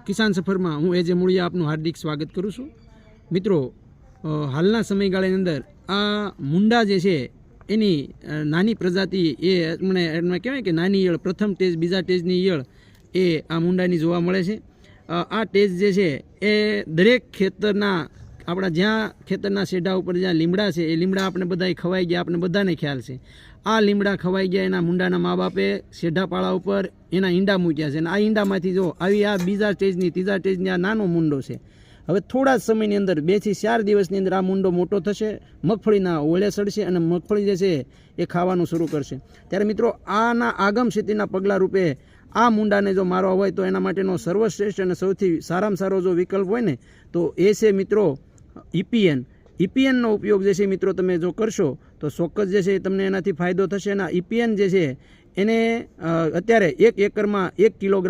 કિસાન સફરમાં હું એજે મૂળિયા આપનું હાર્દિક સ્વાગત કરું છું. મિત્રો, હાલના સમયગાળાની અંદર આ મુંડા જે છે એની નાની પ્રજાતિ એ એમને કહેવાય કે નાની ઈયળ, પ્રથમ ટેજ બીજા ટેજની ઈયળ એ આ મુંડાની જોવા મળે છે. આ ટેજ જે છે એ દરેક ખેતરના આપણા જ્યાં ખેતરના શેઢા ઉપર જ્યાં લીમડા છે એ લીમડા આપણે બધાએ ખવાઈ ગયા, આપણે બધાને ખ્યાલ છે. આ લીમડા ખવાઈ ગયા એના મુંડાના મા બાપે શેઢાપાળા ઉપર એના ઈંડા મૂક્યા છે અને આ ઈંડામાંથી જો આવી આ બીજા સ્ટેજની ત્રીજા સ્ટેજની આ નાનો મુંડો છે. હવે થોડા જ સમયની અંદર 2 થી 4 દિવસની અંદર આ મુંડો મોટો થશે, મગફળીના ઓળે ચડશે અને મગફળી જે છે એ ખાવાનું શરૂ કરશે. ત્યારે મિત્રો, આના આગમ ખેતીના પગલાં રૂપે આ મુંડાને જો મારવા હોય તો એના માટેનો સર્વશ્રેષ્ઠ અને સૌથી સારામાં સારો જો વિકલ્પ હોય ને તો એ છે મિત્રો ઇપીએનનો ઉપયોગ જે છે મિત્રો તમે જો કરશો તો ચોક્કસ જે છે તમને એનાથી ફાયદો થશે. અને ઇપીએન જે છે એને અત્યારે 1 એકરમાં 1 કિલોગ્રામ